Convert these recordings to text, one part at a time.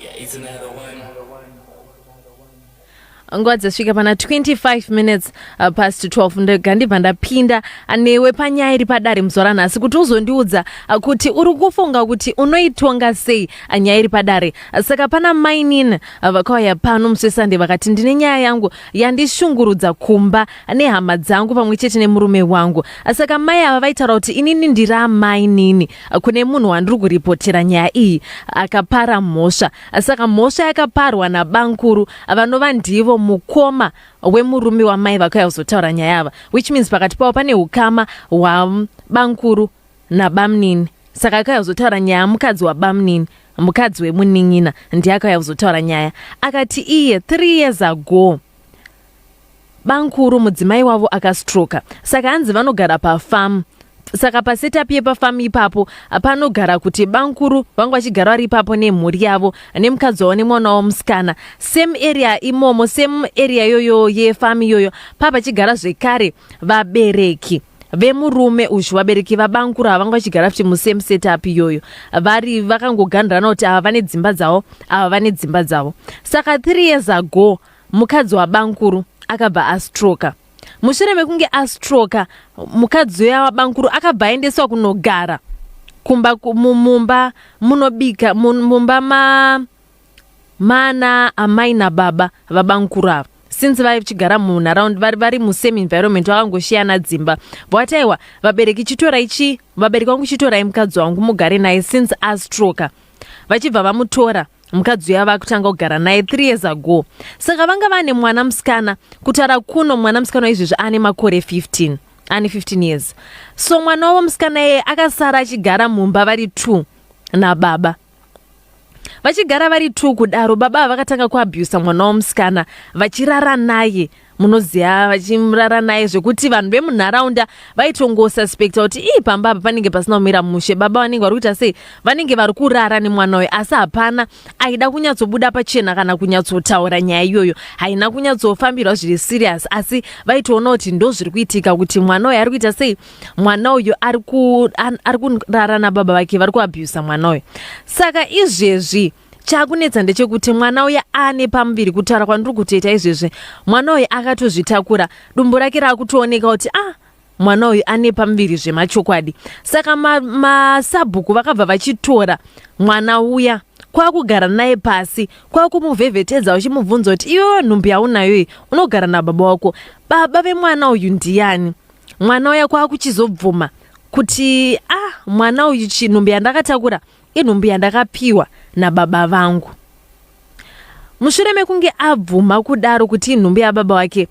It's another one. Nguva dzasvika pana 25 minutes past 12 ndegandibva ndapinda newe panyaya iri padare muzuva ranhasi kuti uzondiudza kuti uri kufunga kuti unoitonga sei nyaya iri padare. Saka pana mainini vakauya pano musi weSunday vakati ndine nyaya yangu yandishungurudza kumba nehama dzangu pamwe chete nemurume wangu. Saka mai ava vaitaura kuti inini ndiri amainini kune munhu wandiri kuripotera nyaya iyi akapara mhosva. Saka mhosva yakaparwa nabankuru vanova ndivo mukoma wemurume wamai vakauya kuzotaura nyaya ava, which means pakati pavo pane ukama hwabankuru nabamnini. Saka akauya kuzotaura nyaya mukadzi wabamnini, mukadzi wemunin'ina ndiye akauya kuzotaura nyaya. Akati iye 3 years ago bankuru mudzimai wavo akastroka, saka hanzi vanogara pafamu. Saka pasetup yepafamu ipapo panogara kuti bankuru vangu vachigara vari ipapo nemhuri yavo nemukadzi wavo nemwana wavo musikana. Same area imomo, same area yoyo yefamu iyoyo pachigara zvekare vabereki vemurume uyu. Vabereki vabankuru havanga vachigara futi musame setup iyoyo, vari vakangogandirana kuti ava vane dzimba dzavo, ava vane dzimba dzavo. Saka 3 years ago mukadzi wabankuru akabva astroka. Mushure mekunge astroka, mukadzi wabankuru akabva aendeswa kunogara kumba mumba munobika mumba mana amai nababa vabankuru ava. Since vachigara munharaunda vari musame environment vakangoshiyana dzimba, votaiwa vabereki vangu chitorai mukadzi wangu mugare naye since astroka. Vachibva vamutora mukadzi uya vakutanga kugara naye 3 years ago. Saka vanga vane mwana musikana, kutaura kuno mwana musikana izvezvi ane makore 15, ane 15 years. So mwana wavo musikana yeye akasara achigara mumba vari 2 nababa. Vachigara vari 2 kudaro, baba vakatanga kuabhusa mwana wavo musikana vachirara naye. Munoziva vachirara naye zvekuti vanhu vemunharaunda vaitongosuspekta kuti pamba apa panenge pasina kumira mushe. Baba vanenge vari kuita sei, vanenge vari kurara nemwana uyu, asi hapana aida kunyatsobuda pachena kana kunyatsotaura nyaya iyoyo. Haina kunyatsofambirwa zviri serious, asi vaitoona kuti ndo zviri kuitika, kuti mwana uyu ari kuita sei, mwana uyu ari kurara nababa vake vari kuabhusa mwana uyu. Saka izvezvi chakunetsa ndechekuti mwana uya ane pamuviri, kutaura kwandiri kutoita izvezvi mwana uyu akatozvitakura, dumbu rake rakutooneka kuti mwana uyu ane pamuviri zvemachokwadi. Saka masabhuku vakabva vachitora mwana uya kwakugara naye pasi, kwakumuvhevhetedza uchimubvunza kuti iwewe nhumbu yaunayo unogara nababa wako, baba vemwana uyu ndiani? Mwana uya kwakuchizobvuma kuti mwana uyu nhumbu yandakatakura inhumbu yandakapiwa nababa vangu. Mushure mekunge abvuma kudaro kuti inhumbu yababa wake,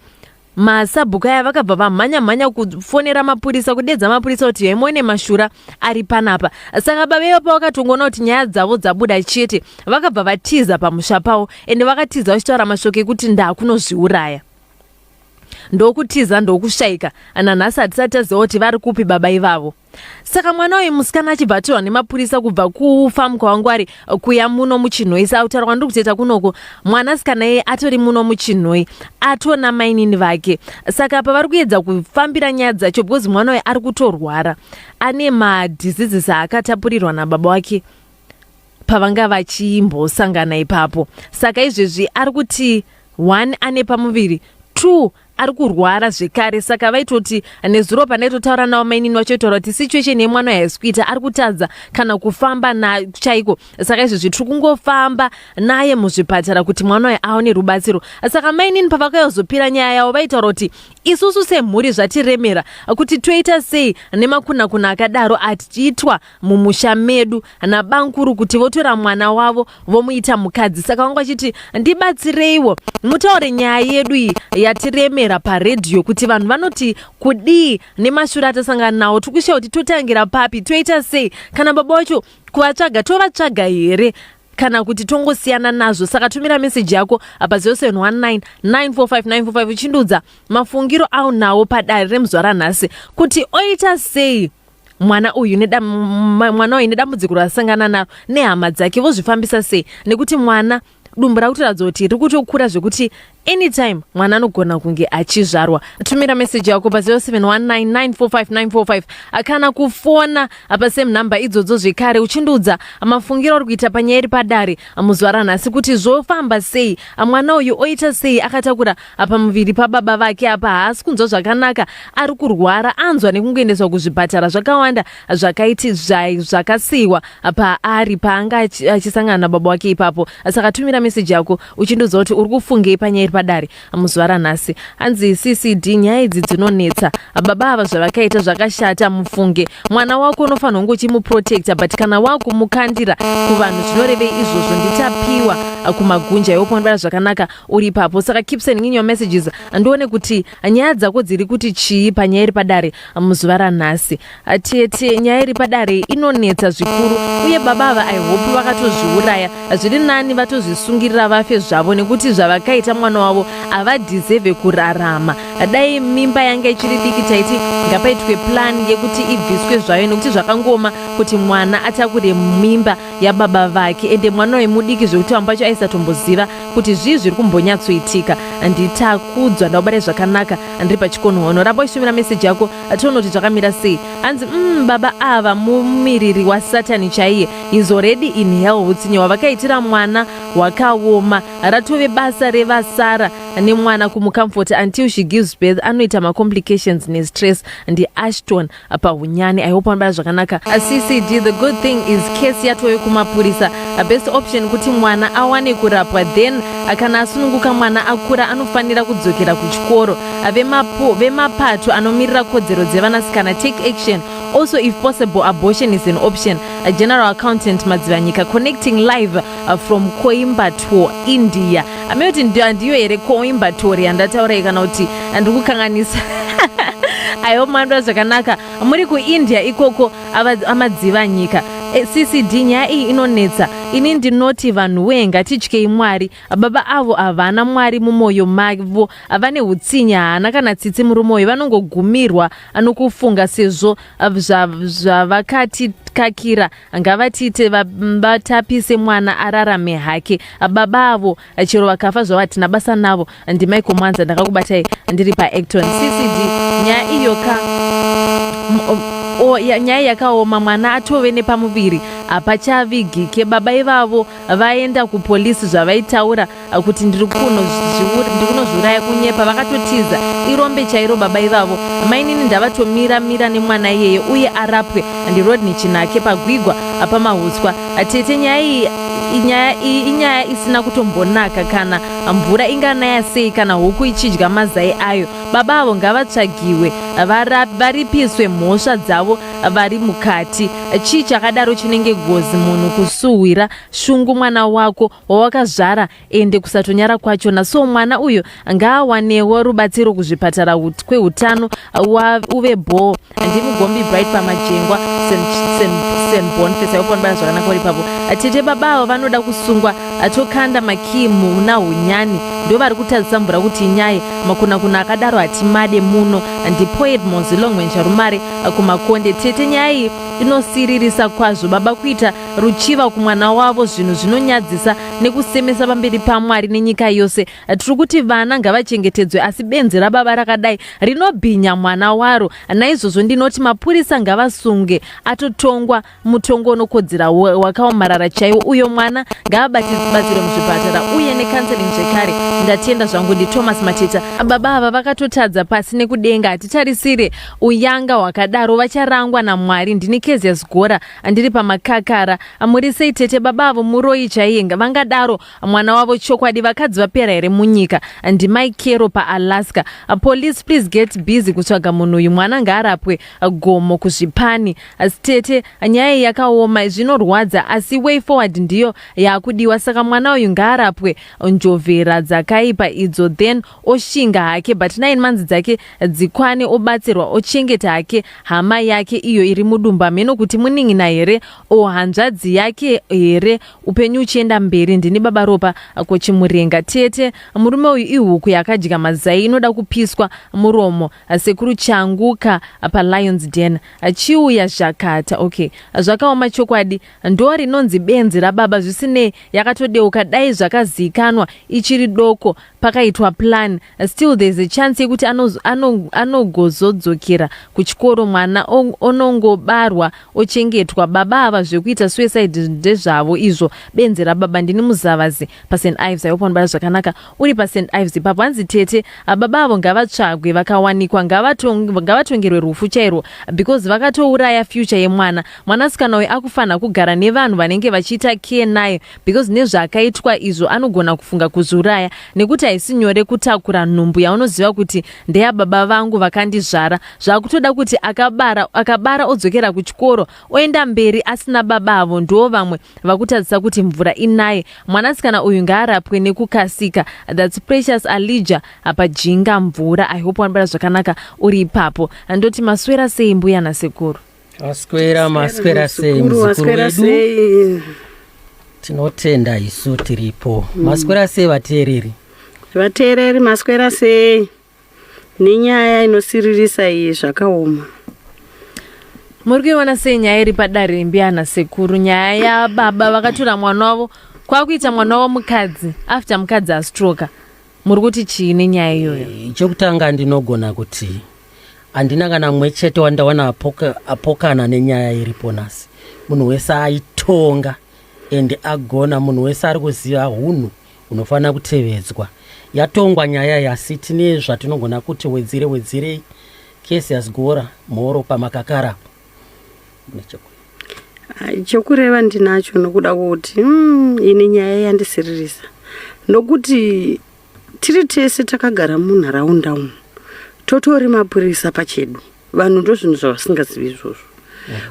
masabhuku aya vakabva vamhanya kufonera mapurisa, kudedza mapurisa kuti yemone mashura ari panapa. Saka baba ipapo vakatongoona kuti nyaya dzavo dzabuda chete, vakabva vatiza pamusha pavo, ende vakatiza vachitaura mashoko ekuti ndakunozviuraya. Ndokutiza ndokushaika, nanhasi hatisati taziva kuti vari kupi baba ivavo. Saka mwana uyu musikana achibva atorwa nemapurisa kubva kufamu kwavangwari kuya muno muchinhoi. Saka kutaura kwandiri kutoita kunoko, mwanasikana yeye atori muno muchinhoi, atona mainini vake. Saka pavari kuedza kufambira nyaya dzacho, because mwana uyu ari kutorwara, ane madhiseases akatapurirwa nababa wake pavanga vachimbosangana ipapo. Saka izvezvi ari kuti 1 ane pamuviri, 2 ari kurwara zvekare. Saka vaitoti nezuro panaitotaura navo mainini vachotaura kuti situation yemwana haisi kuita, ari kutadza kana kufamba chaiko. Saka izvezvi tiri kungofamba naye muzvipatara kuti mwana uyu aone rubatsiro. Saka mainini pavakayozopira nyaya yavo vaitaura kuti isusu semhuri zvatiremera kuti toita sei nemakuna akadaro atiitwa mumusha medu nabankuru kuti votora mwana wavo vomuita mukadzi. Saka vanga vachiti ndibatsireiwo mutaure nyaya yedu iyi yatiremera paredhiyo, kuti vanhu vanoti kudii nemashure atasangana nawo, tikushaura kuti totangira papi, toita sei, kana baba wacho kuvatsvaga tovatsvaga here kana kuti tongosiyana nazvo. Saka tumira meseji yako apa 0719 945 945 uchindudza mafungiro aunawo padare remuzuva ranhasi kuti oita sei mwana uyu nedambudziko rasangana naro nehama dzake vozvifambisa sei, nekuti mwana dumbu rakutoratidza kuti riri kutokura zvekuti anytime mwana anogona kunge achizvarwa. Tumira message yako pa 0719945945 akana kufona apa same number idzodzo zvekare uchindudza mafungiro ari kuita panyaya iri padare muzuva ranhasi kuti zvofamba sei, mwana uyu oita sei, akatakura apa muviri pababa vake apa haasi kunzwa zvakanaka, ari kurwara, anzwa nekungoendeswa kuzvipatara zvakawanda zvakaiti zvakasiyiwa paari paanga achisangana nababa wake ipapo. Saka tumira message yako uchindudza kuti uri kufungei panyaya iri padare muzuva ranhasi. Hanzi CCD, nyaya idzi dzinonetsa, baba ava zvavakaita zvakashata, mufunge. Mwana wako unofanira kunge uchimuprotecta, but kana wakumukandira kuvanhu zvinorevei izvozvo, nditapiwa kumagunja iwo panobara zvakanaka uri ipapo. Saka keep sending in your messages andione kuti nyaya dzako dziri kuti chii panyaya iri padare muzuva ranhasi. Tete, nyaya iri padare inonetsa zvikuru, uye baba ava I hope vakatozviuraya, zviri nani vatozvisungirira vafe zvavo, nekuti zvavakaita mwana wavo havadhiserve kurarama. Dai mimba yanga ichiri diki taiti ngapaitwe plan yekuti ibviswe zvayo, nekuti zvakangoma kuti mwana atakure mimba yababa vake, ende mwana wemudiki zvekuti ambacho aisatombziva kuti zvii zviri kumbonyatsoitika. Nditakudzwa, ndaubare zvakanaka, ndiri pachikonohono. Ramba ishumira message yako ationa kuti zvakamira sei. Hanzi baba ava mumiriri wasatani chaiye, is already in hell. Utsinye wavakaitira mwana wakaoma, ratove basa revasara nemwana kumucomfort until she gives birth. Anoita macomplications nestress. Ashton pahunyani. I hope anobara zvakanaka. CCD, the good thing is case yatowe kumapurisa. Best option kuti mwana awane kurapwa, then kana asununguka mwana akura anofanira kudzokera kuchikoro. Vemapato anomirira kodzero dzevanasikana take action. Also, if possible, abortion is an option. A general accountant Madzivanyika connecting live from Coimbatore, India. Ameuti ndiyo ere Coimbatore andataura kana kuti andikukanganisa. I hope mandwa zvakanaka. Muri kuIndia ikoko amadzivanyika. CCD, nyaya iyi inonetsa. Ini ndinoti vanhu we ngatityei Mwari. Baba avo havana Mwari mumwoyo mavo, havane hutsinya, haana kana tsitsi muri mwoyo, vanongogumirwa anokufunga sezvo zvavakati kakira ngavatite vatapise mwana ararame hake. Baba avo chero vakafa zvavo hatina basa navo. Ndimaiko Mwanza, ndakakubatai ndiri paActon. CCD, nyaya iyoka nyaya yakaoma, mwana atove nepamuviri hapachavigike. Baba ivavo vaenda kupolisi zvavaitaura kuti ndiri kunozviuraya kunyepa, vakatotiza irombe chairo baba ivavo. Mainini ndavatomira nemwana iyeye uye arapwe ndirodni chinake pagwigwa pamahuswa. Tete, nyaya iyi inyaya isina kutombonaka. Kana mvura inganaya sei kana huku ichidya mazai ayo, baba avo ngavatsvagiwe, varipiswe mhosva dzavo vari mukati. Chii chakadaro chinenge gozi munhu kusuhwira shungu mwana wako wawakazvara ende kusatonyara kwachona. So mwana uyo ngaawanewo rubatsiro kuzvipatara kwehutano uve bho. Ndimugombi Bright pamajengwa St Boniface. Ayoponbara zvakanaka uri papo. Tete, baba avo vanoda kusungwa atokanda makimu nahunyani, ndo vari kutadzisa mvura kuti inyaya. Makuna akadaro hatimade muno. Poet Mozilongwe Njarumare kumakonde. Tete, nyaya iyi inosiririsa kwazvo. Baba kuita ruchiva kumwana wavo, zvinhu zvinonyadzisa nekusemesa pamberi paMwari nenyika yose. Tiri kuti vana ngavachengetedzwe, asi benzi rababa rakadai rinobhinya mwana waro. Naizvozvo ndinoti mapurisa ngavasunge, atotongwa mutongo unokodzera wakaomarara chaiwo. Uyo mwana ngaabatsirwe muzvipatara uye nekanseling zvekare. Ndatenda zvangu. Thomas Mateta. Baba ava vakatotadza pasi nekudenga. Hatitarisire uyanga hwakadaro, vacharangwa naMwari. Ndini Kezia Gora, andiri pamakakara. Muri sei tete, baba avo muroi chaiye, vangadaro mwana wavo chokwadi vakadzi vapera here munyika. Ndimai Kero paAlaska. Police please get busy kutsvaga munhu uyu, mwana ngaarapwe gomo kuzvipani. Tete, nyaya yakaoma, zvinorwadza, asi way forward ndiyo yakudiwa. Saka mwana uyu ngaarapwe njovera dzakaipa idzo, then oshinga hake, but 9 months dzake dzikwa kwane obatsirwa ochengeta hake hama yake iyo iri mudumba meno kuti muning'ina here hanzvadzi yake here upenyu uchienda mberi. Ndini baba ropa kochimurenga tete. Murume uyu ihuku yakadya mazai inoda kupiswa muromo sekuru changuka paLions Den chiuya zvakata. Okay, zvakaoma chokwadi. Ndo rinonzi benzi raBaba zvisinei yakatodeuka dai zvakazikanwa ichiri doko pakaitwa plan. Still there's a chance yekuti anogozodzokera kuchikoro mwana onongobarwa ochengetwa. Baba ava zvekuita suicide ndezvavo izvo. Benzi raBaba. Ndini muzavazi paSt Ives. Aihopa unobara zvakanaka uri paSt Ives ipapo. Hanzi tete baba avo ngavatsvagwe vakawanikwa ngavatongerwe rufu chairwo because vakatouraya future yemwana. Mwanasikana uyu akufanha kugara nevanhu vanenge vachiita care naye because nezvakaitwa izvo anogona kufunga kuzviuraya nekuti haisi nyore kutakura nhumbu yaunoziva kuti ndeyababa vangu vakandizvara. Zvakutoda kuti akabara odzokera kuchikoro oenda mberi asina baba avo. Ndo vamwe vakutadzisa kuti mvura inaye. Mwanasikana uyu ngaarapwe nekukasika. That's Precious Alija pajinga mvura. I hope wanobara zvakanaka uri ipapo. Ndoti maswera sei mbuya nasekuru? Maswera sei muzukuru wedu? Tinotenda isu tiripo. Maswera sei vateereri? Maswera sei? Nenyaya inosiririsa iyi zvakaoma. Muri kuiona sei nyaya iri padare mbuya nasekuru? Nyaya yaBaba vakatora mwana wavo kwakuita mwana wavo mukadzi after mukadzi astroka. Muri kuti chiine nyaya iyoyo? Chokutanga ndinogona kuti handina kana mumwe chete wandawana apokana nenyaya iripo nhasi. Munhu wese aitonga ende agona. Munhu wese ari kuziva hunhu hunofanira kutevedzwa. Yatongwa nyaya yasi tine zvatinogona kuti wedzirei kesi yazigora mhoro pamakakara. Chokureva ndinacho nokuda kuti ine nyaya yandisiririsa nokuti tiri tese takagara munharaunda umu totori mapurisa pachedu. Vanhu ndozvinhu zvavasingazivi izvozvo.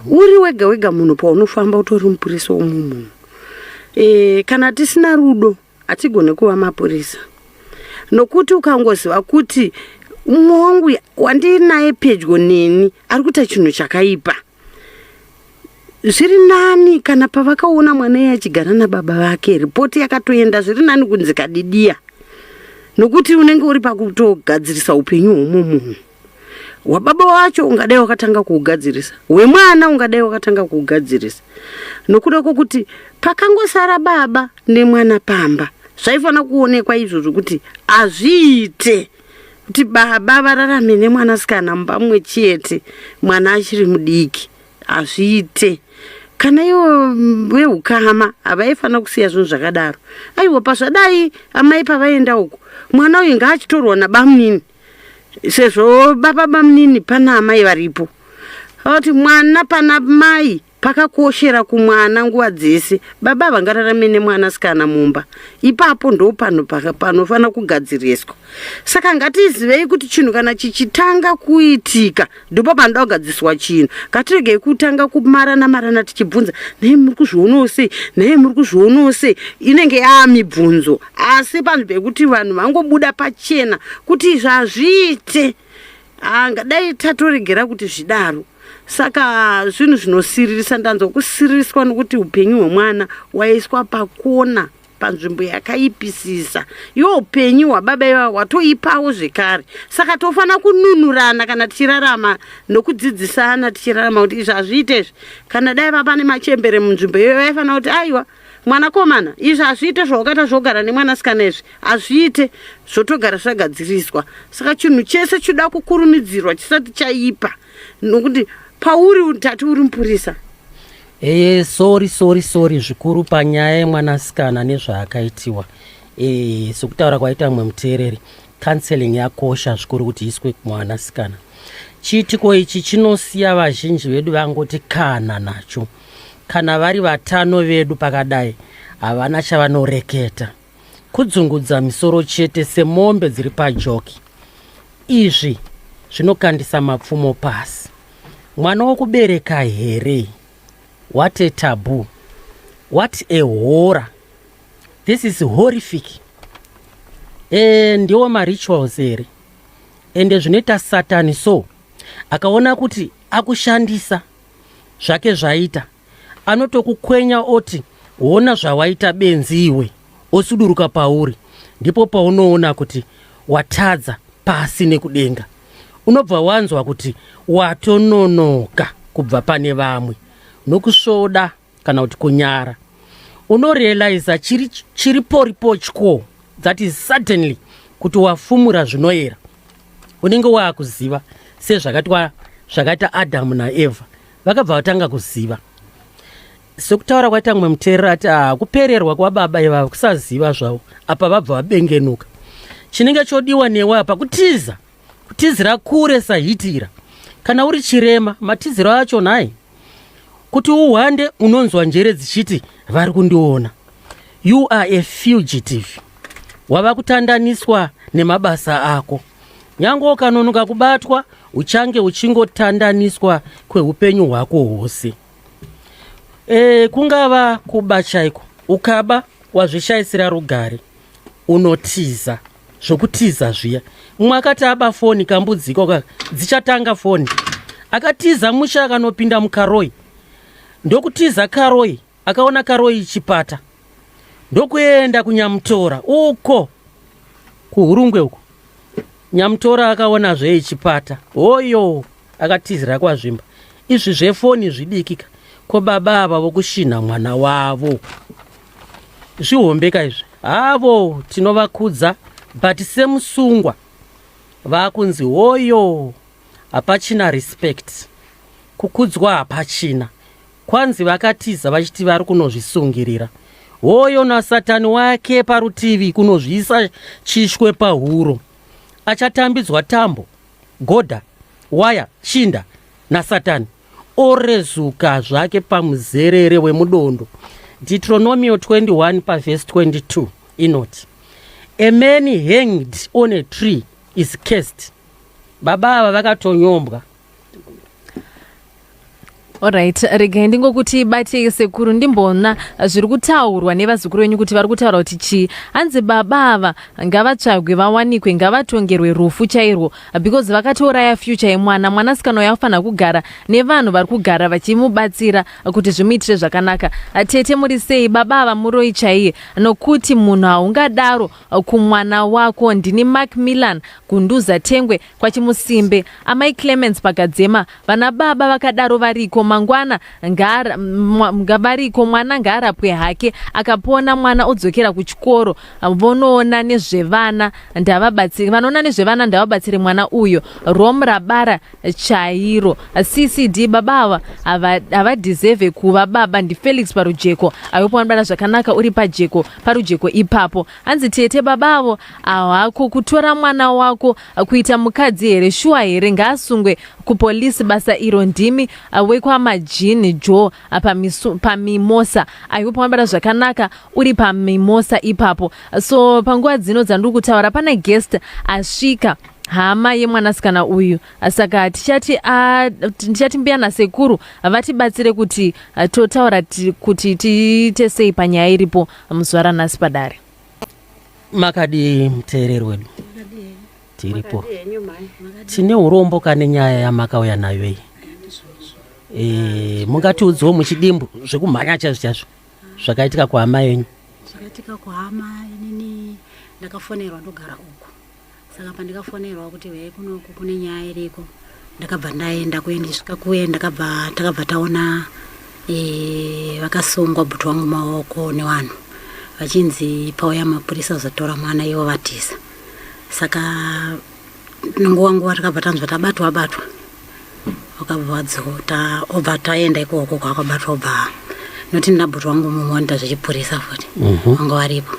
Uri wega munhu paunofamba utori mupurisa womunhu. Kana tisina rudo hatigone kuva mapurisa nokuti ukangoziva kuti umwe wangu wandinaye pedyo neni ari kuita chinhu chakaipa, zviri nani kana pavakaona mwana iye achigara nababa vake ripoti yakatoenda, zviri nani kunzi kadidiya nokuti unenge uri pakutogadzirisa upenyu hwomunhu. Wababa wacho ungadai wakatanga kuugadzirisa, wemwana ungadai wakatanga kuugadzirisa nokuda kwokuti pakangosara baba nemwana pamba. Zvaifana kuonekwa izvozvo kuti azviite kuti baba vararame nemwanasikana mumba mumwe chete mwana achiri mudiki. Azviite. Kana iwo veukama havaifana kusiya zvinhu zvakadaro. Aiwa pazvadai amai pavaenda uko mwana uyu ngaachitorwa nabamunini sezvo baba bamunini pana amai varipo. Kuti mwana pana mai pakakoshera kumwana nguva dzese. Baba vangararame nemwanasikana mumba, ipapo ndo panofana kugadziriswa. Saka ngatizivei kuti chinhu kana chichitanga kuitika ndipo panoda kugadziswa chinhu. Ngatiregei kutanga kumarana tichibvunza nei muri kuzvionawo sei, nei muri kuzvionawo sei. Inenge yaamibvunzo asi panhu pekuti vanhu vangobuda pachena kuti zvazviite. Ngadai tatoregera kuti zvidaro. Saka zvinhu zvinosiririsa. Ndanzo kusiririswa nokuti upenyu hwemwana waiswa pakona panzvimbo yakaipisisa. Iwo upenyu hwababa iwa watoipawo zvekare. Saka tofana kununurana kana tichirarama nokudzidzisana tichirarama kuti izvi hazviite izvi. Kana dai vapa nemachembere munzvimbo iyoyo vaifana kuti aiwa mwanakomana izvi hazviite zvawakata zvogara nemwanasikana izvi hazviite, zvotogara zvagadziriswa. Saka chinhu chese choda kukurumidzirwa chisati chaipa nokuti pauri tati uri mupurisa. Sorry zvikuru panyaya yemwanasikana nezvaakaitiwa. Sokutaura kwaita mumwe muteereri, counseling yakosha zvikuru kuti iswe kumwanasikana. Chiitiko ichi chinosiya vazhinji vedu vangoti kana nacho. Kana vari vatano vedu pakadai havana chavanoreketa, kudzungudza misoro chete semombe dziri pajoki. Izvi zvinokandisa mapfumo pasi. Mwana wokubereka here? What a taboo. What a horror. This is horrific. Ndiwo marituals here. ende zvinoita Satani. So akaona kuti akushandisa zvake zvaita, anotokukwenya oti wona zvawaita benzi iwe, osuduruka pauri. Ndipo paunoona kuti watadza pasi nekudenga. Unobva wanzwa kuti watononoka kubva pane vamwe nokusvoda kana kuti kunyara. Unorealiza chiri poripochko, that is suddenly, kuti wafumura zvinoera. Unenge waakuziva sezvakaita Adamu naEvha vakabva vatanga kuziva. Sekutaura kwaita mwe muteerera ati kupererwa kwaBaba ivava kusaziva zvavo, apa vabva vabengenuka. Chinenge chodiwa newe apa kutizira kure sahitira. Kana uri chirema, matiziro acho naye kuti uhande unonzwa njere dzichiti vari kundiona. You are a fugitive. Wava kutandaniswa nemabasa ako. Nyange ukanonoka kubatwa, uchange uchingotandaniswa kweupenyu hwako hwose. Kungava kuba chaiko, ukaba wazvishayisira rugare, unotiza zvokutiza zviya. Mumwe akati aba foni kambudziko dzichatanga foni, akatiza musha akanopinda mukaroi. Ndokutiza karoi, akaona karoi ichipata, ndokuenda kunyamutora uko kuhurungwe uko. Nyamutora akaona zveichipata, oyo akatizira kwazvimba. Izvi zvefoni zvidikika, ko baba ava vokushina mwana wavo. Zvihombeka izvi, avo tinovakudza, but semusungwa vakunzi oyo, hapachina respect, kukudzwa hapachina. Kwanzi vakatiza vachiti vari kunozvisungirira. Oyo naSatani wake parutivi kunozviisa chishwe pahuro. Achatambidzwa tambo, godha, waya, chinda naSatani. Orezuka zvake pamuzerere wemudondo. Deuteronomy 21 verse 22 inoti, a man hanged on a tree is cursed. Baba ava vakatonyombwa. Alright, regai ndingokuti bate sekuru ndimbona zviri kutaurwa nevazukuru venyu kuti vari kutaura kuti chi hanzi baba ava ngavatsvagwe vawanikwe, ngavatongerwe rufu chairwo, because vakatouraya future yemwana. Mwanasikana yafanira kugara nevanhu vari kugara vachimubatsira kuti zvimuitire zvakanaka. Tete muri sei baba ava muroi chaiye, nokuti munhu haungadaro kumwana wako. Ndini Macmillan Gunduza Tengwe kwachimusimbe. Amai Clements Pakadzema, vana baba vakadaro variko mangwana ngavariko, mwana ngaarapwe hake, akapona mwana odzokera kuchikoro. Vonoona nezvevana ndavabatsire, vanoona nezvevana ndavabatsire mwana uyo. Rom rabara chairo. CCD baba ava havadhiserve kuva baba. Ndi Felix Parujeko, aipo vanobara zvakanaka uri pajeko parujeko ipapo. Hanzi tete baba avo hawako kutora mwana wako kuita mukadzi here, shuwa here, ngaasungwe kupolisi. Basa iro ndimi wekwamajini jo pamimosa. Aipo vanobara zvakanaka uri pamimosa ipapo. So panguva dzino dzandiri kutaura pana guest asvika, hama yemwanasikana uyu. Saka tichati mbiya nasekuru vatibatsire kuti totaura kuti tiite sei panyaya iripo muzuva ranhasi padare. Makadi muteereri wedu, tiripo tine urombo kane nyaya yamakauya nayo iyi. Mungatiudzewo muchidimbu zvekumhanya chazvo zvakaitika kuhama yenyu. Zvakaitika kuhama inini ndakafonerwa ndogara uko. Saka pandikafonerwa kuti kunoku kune nyaya iriko, ndakabva ndaenda kuendesvika kuye takabva taona vakasungwa bhutu wangu maoko nevanhu vachinzi pauya mapurisa uzatora mwana ivo vatiza. Saka nguva nguva takabva tanzwa tabatwa wakabva wadzota obva taenda ikoko kwakabatwa obva noti ndina bhutu wangu mumoni zvechipurisa futi wanga varipo.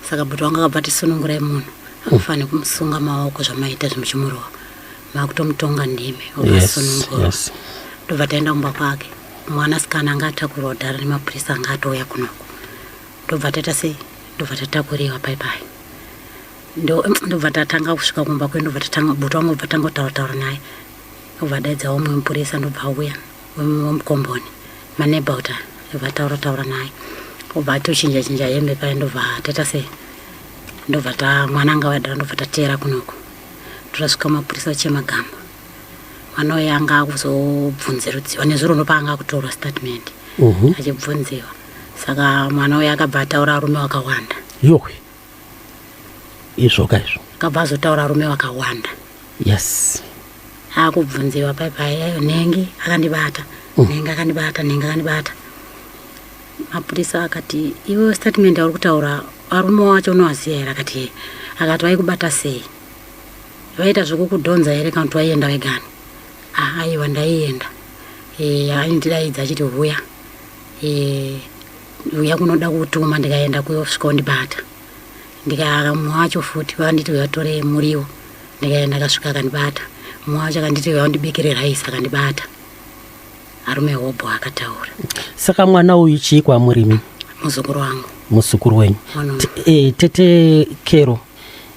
Saka bhutu wangu akabva tisunungurai munhu akufanira kumusunga maoko zvamaita zvimuchimurova, makutomutonga ndime okasunungura. Ndobva taenda kumba kwake, mwanasikana anga atakurwa kudhara nemapurisa anga atouya kunoko. Ndobva taita sei, ndobva tatakuriwa paipai. Ndobva tatanga kusvika kumba kwe, ndobva tatanga bhutu wangu obva tanga kutaura naye. Ndobva daidza umwe mupurisa ndobva auya wemukomboni maneighborhood, ndobva taura naye. Obva tochinja hembe paya, ndobva taita sei, ndobva mwana anga wadhara, ndobva tateera kunoko. turasvika mapurisa vachemagamba mwana uyo anga akuzobvunzirudziwa nezuro ndopaanga kutorwa statement achibvunziwa. Saka mwana uyo akabva ataura arume wakawanda. Yowe izvoka izvo akabva azotaura arume wakawanda. Yes. Akubvunziwa paipai ayo nhengi akandibata nhengi akandibata. Mapurisa akati iwe statement yauri kutaura arume wacho unowaziva here? Akati vaikubata sei? Vaita zvokukudhonza here kana kuti waienda wegani? Aiwa ndaienda. Aindidaidza achiti uya kunoda kutuma ndikaenda kusvika undibata. Mumwe wacho futi vakanditi vatore muriwo ndikaenda akasvika akandibata. Mumwe wacho akanditi undibikire raisi akandibata. Arume hobho akataura. Saka mwana uyu chii kwamurimi? Muzukuru wangu. Muzukuru wenyu. Tete Kero,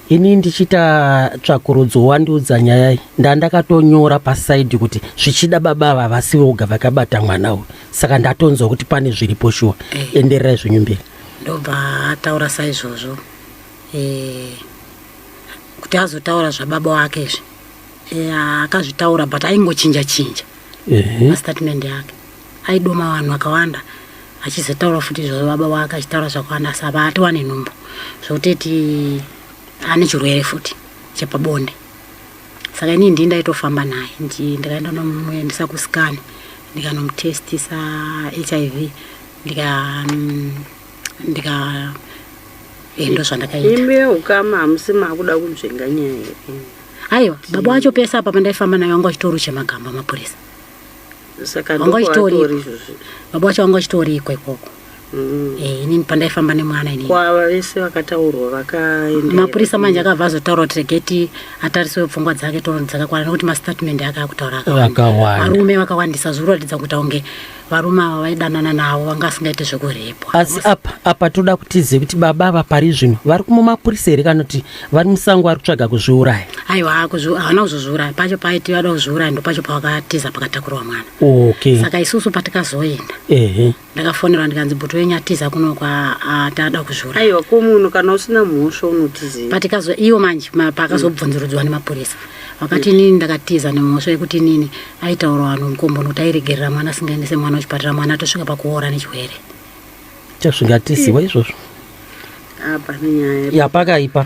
ini ndichita tsvakurudzo wandiudza nyaya iyi ndandakatonyora pasaidi kuti zvichida baba ava vasi voga vakabata mwana uyu. Saka ndatonzwa kuti pane zviripo shuwa. Endererai zvenyu mberi. Ndobva ataura saizvozvo kuti azotaura zvababa wake izvi akazvitaura but aingochinja mastatement yake. Aidoma vanhu vakawanda achizotaura futi izvozvo baba wake achitaura zvakawanda. Saka atiwane nhumbu zvokuteti ane chirwere futi chepabonde. Saka inini ndaitofamba naye ndikaenda nomuendesa kusikani ndikanomutestisa HIV ndo zvandakaita. Ime ukama hamusi makuda kunzvenga nyaya here? Aiwa baba wacho pesa apa pandaifamba naye wanga chitori chemagamba mapurisa. Saka baba wacho wanga chitori ikoko. Inini pandaifamba nemwana inini. Kwava vese vakataurwa vakaenda. Mapurisa manje akabva azotaura kuti regeti atariswe pfungwa dzake tono dzakakwana nekuti mastatement yake akutaura akawanda. Varume vakawandisa zvinoratidza kuti unge varume ava vaidanana navo vanga asingaite zvekurepo. Asi apa toda kutiziva kuti baba ava pari zvino vari kumapurisa here kana kuti vari musango vari kutsvaga kuzviuraya? Aiwa havana kuzozviuraya. Pacho paiti vada kuzviuraya ndo pacho pavakatiza pakatakurwa mwana. Saka isusu patikazoenda ndakafonerwa ndikanzi buto wenyu atiza kuno kwatada kuzviuraya. Aiwa komunhu kana usina mhosva unotiziva. Iwo manje pakazobvunzirudzwa nemapurisa wakati inini ndakatiza nemhosva yekuti inini aitaura vanhu mukombo nokuti airegerera mwana asingaendese mwana kuchipatara mwana atosvika pakuora nechirwere. Chazvingatisiwa izvozvo apa nenyaya pakaipa.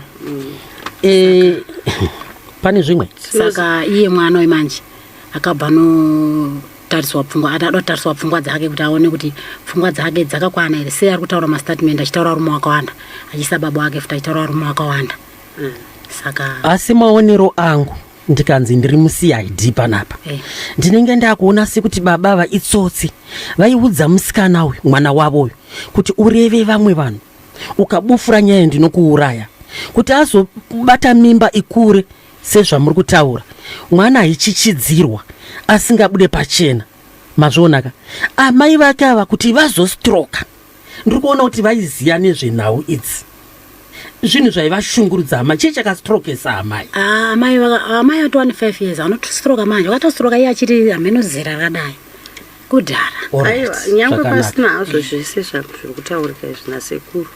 Pane zvimwe. Saka iye mwana wemanje akabva notariswa pfungwa, adada kutariswa pfungwa dzake kuti aone kuti pfungwa dzake dzakakwana here. Sei ari kutaura mastatement achitaura arume wakawanda achisa baba wake futi achitaura arume wakawanda. Saka asi maonero angu ndikanzi ndiri muCID panapa ndinenge ndakuona sekuti baba ava itsotsi vaiudza musikana uyu mwana wavo uyu kuti ureve vamwe vanhu ukabufura nyaya ndinokuuraya kuti azobata mimba ikure sezvamuri kutaura mwana aichichidzirwa asingabude pachena. Mazvionaka amai vake ava kuti vazostroka ndiri kuona kuti vaiziya nezvenhau idzi zvinhu zvaivashungurudza hama. Chii chakastrokesa amai? Amai ati 5 years anostrokera manje wakatostroka iye achiri amenozera rakadai kudhara. Aiwa nyangwe pasina hazvo zvese zviri kutaurika izvi nasekuru.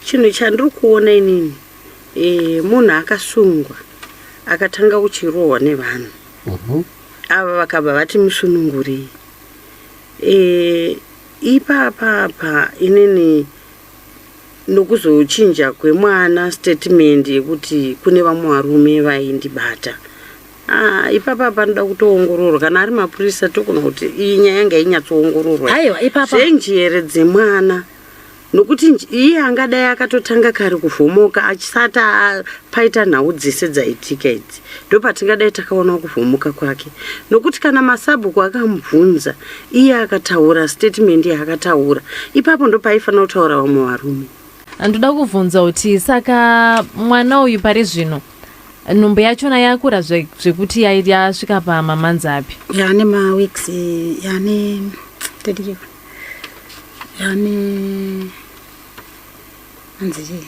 Chinhu chandiri kuona inini munhu akasungwa akatanga kuchirohwa nevanhu ava vakabva vati musunungurei. Ipapa inini nokuzochinja kwemwana statement yekuti kune vamwe varume vaindibata. Ipapa panoda kutoongororwa kana ari mapurisa tokona kuti iyi nyaya yanga inyatsoongororwa. Aiwa ipapa zvenjere dzemwana nokuti iye angadai akatotanga kare kuvhomoka achisati paita nhau dzese dzaitika idzi ndopatingadai takaona kuvhomoka kwake. Nokuti kana masabhuku akamubvunza iye akataura statement yaakataura ipapo ndopaifanira kutaura vamwe varume. Ndoda kubvunza kuti saka mwana uyu pari zvino nhumbu yachona yakura zvekuti yasvika pamamanzi api? Yane maweeks yane anzi